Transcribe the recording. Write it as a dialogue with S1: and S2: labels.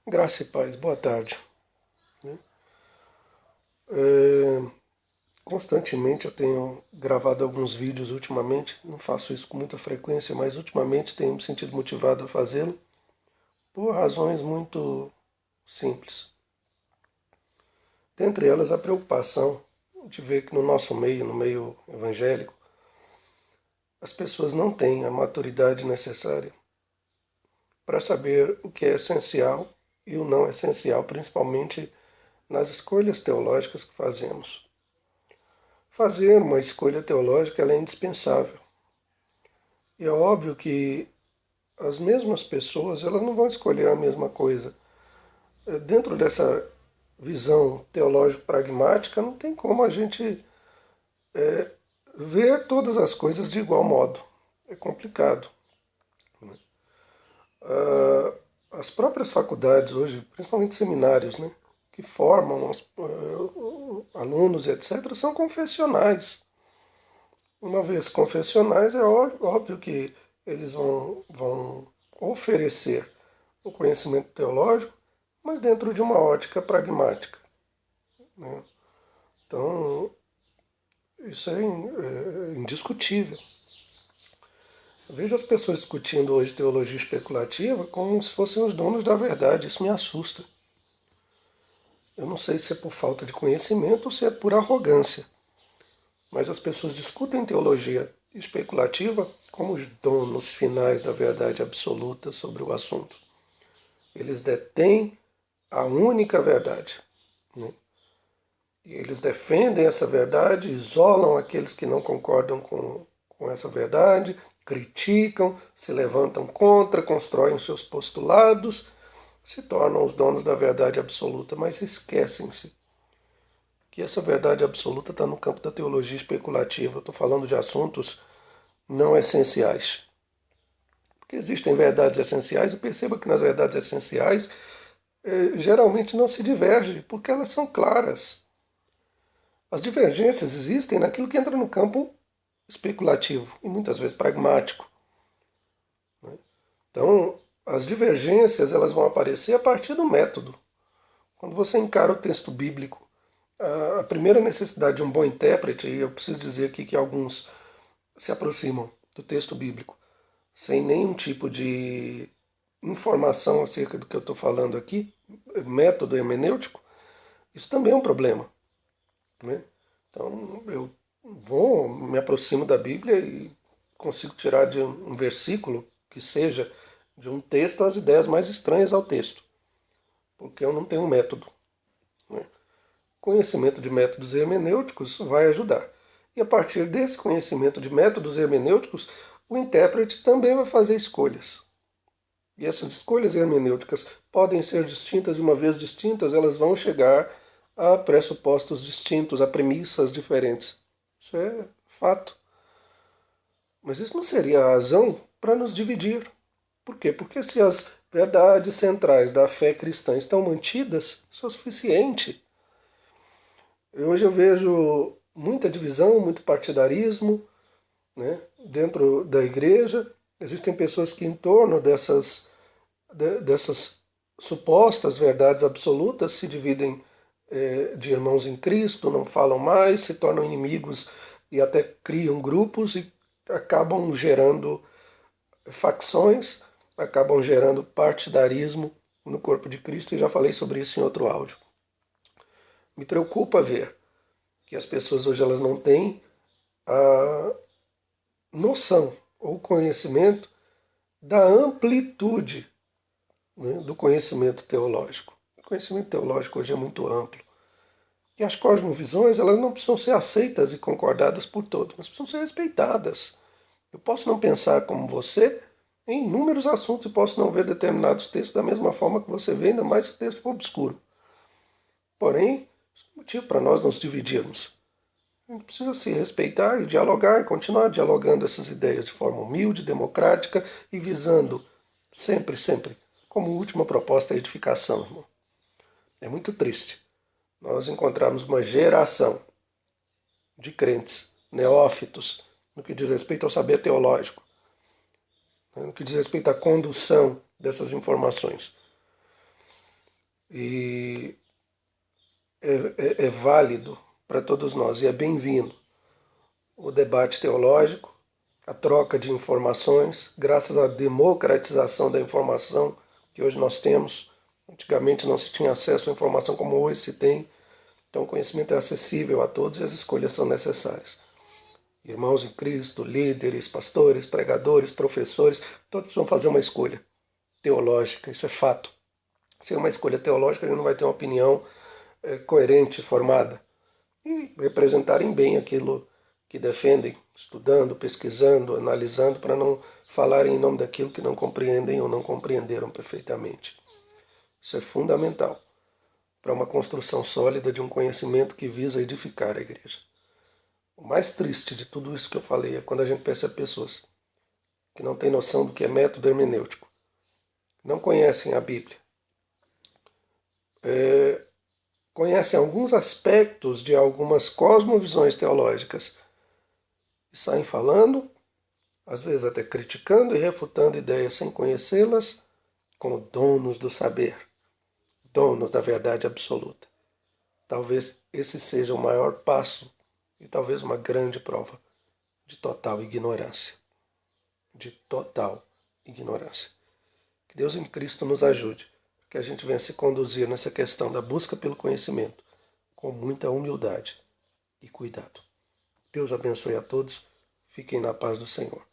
S1: Graça e paz, boa tarde. Constantemente eu tenho gravado alguns vídeos ultimamente, não faço isso com muita frequência, mas ultimamente tenho me sentido motivado a fazê-lo por razões muito simples. Dentre elas, a preocupação de ver que no nosso meio, no meio evangélico, as pessoas não têm a maturidade necessária para saber o que é essencial e o não essencial, principalmente nas escolhas teológicas que fazemos. Fazer uma escolha teológica ela é indispensável. E é óbvio que as mesmas pessoas elas não vão escolher a mesma coisa. Dentro dessa visão teológico-pragmática, não tem como a gente ver todas as coisas de igual modo. É complicado. As próprias faculdades hoje, principalmente seminários, né, que formam alunos, etc., são confessionais. Uma vez confessionais, é óbvio que eles vão oferecer o conhecimento teológico, mas dentro de uma ótica pragmática, né? Então, isso é indiscutível. Eu vejo as pessoas discutindo hoje teologia especulativa como se fossem os donos da verdade. Isso me assusta. Eu não sei se é por falta de conhecimento ou se é por arrogância, mas as pessoas discutem teologia especulativa como os donos finais da verdade absoluta sobre o assunto. Eles detêm a única verdade, né? E eles defendem essa verdade, isolam aqueles que não concordam com essa verdade, criticam, se levantam contra, constroem os seus postulados, se tornam os donos da verdade absoluta, mas esquecem-se que essa verdade absoluta está no campo da teologia especulativa. Estou falando de assuntos não essenciais. Porque existem verdades essenciais, e perceba que nas verdades essenciais geralmente não se diverge, porque elas são claras. As divergências existem naquilo que entra no campo especulativo e muitas vezes pragmático, né? Então, as divergências elas vão aparecer a partir do método. Quando você encara o texto bíblico, a primeira necessidade de um bom intérprete, e eu preciso dizer aqui que alguns se aproximam do texto bíblico sem nenhum tipo de informação acerca do que eu estou falando aqui, método hermenêutico, isso também é um problema, né? Então eu me aproximo da Bíblia e consigo tirar de um versículo que seja de um texto as ideias mais estranhas ao texto, porque eu não tenho um método, né? Conhecimento de métodos hermenêuticos vai ajudar. E a partir desse conhecimento de métodos hermenêuticos, o intérprete também vai fazer escolhas. E essas escolhas hermenêuticas podem ser distintas, e uma vez distintas, elas vão chegar a pressupostos distintos, a premissas diferentes. Isso é fato. Mas isso não seria a razão para nos dividir. Por quê? Porque se as verdades centrais da fé cristã estão mantidas, isso é o suficiente. Hoje eu vejo muita divisão, muito partidarismo, né, dentro da igreja. Existem pessoas que, em torno dessas supostas verdades absolutas, se dividem de irmãos em Cristo, não falam mais, se tornam inimigos e até criam grupos e acabam gerando facções, acabam gerando partidarismo no corpo de Cristo, e já falei sobre isso em outro áudio. Me preocupa ver que as pessoas hoje elas não têm a noção ou conhecimento da amplitude, né, do conhecimento teológico. O conhecimento teológico hoje é muito amplo. E as cosmovisões elas não precisam ser aceitas e concordadas por todos, mas precisam ser respeitadas. Eu posso não pensar como você em inúmeros assuntos e posso não ver determinados textos da mesma forma que você vê, ainda mais se o texto for obscuro. Porém, isso é motivo para nós nos dividirmos. A gente precisa se respeitar e dialogar e continuar dialogando essas ideias de forma humilde, democrática e visando sempre, sempre, como última proposta, a edificação, irmão. É muito triste nós encontrarmos uma geração de crentes neófitos no que diz respeito ao saber teológico, no que diz respeito à condução dessas informações. e é válido para todos nós e é bem-vindo o debate teológico, a troca de informações, graças à democratização da informação que hoje nós temos. Antigamente não se tinha acesso à informação como hoje se tem, então o conhecimento é acessível a todos e as escolhas são necessárias. Irmãos em Cristo, líderes, pastores, pregadores, professores, todos vão fazer uma escolha teológica, isso é fato. Se é uma escolha teológica, a gente não vai ter uma opinião coerente, formada, e representarem bem aquilo que defendem, estudando, pesquisando, analisando, para não falarem em nome daquilo que não compreendem ou não compreenderam perfeitamente. Isso é fundamental para uma construção sólida de um conhecimento que visa edificar a igreja. O mais triste de tudo isso que eu falei é quando a gente percebe pessoas que não têm noção do que é método hermenêutico, não conhecem a Bíblia, conhecem alguns aspectos de algumas cosmovisões teológicas e saem falando, às vezes até criticando e refutando ideias sem conhecê-las, como donos do saber, donos da verdade absoluta. Talvez esse seja o maior passo e talvez uma grande prova de total ignorância. De total ignorância. Que Deus em Cristo nos ajude, que a gente venha se conduzir nessa questão da busca pelo conhecimento com muita humildade e cuidado. Deus abençoe a todos. Fiquem na paz do Senhor.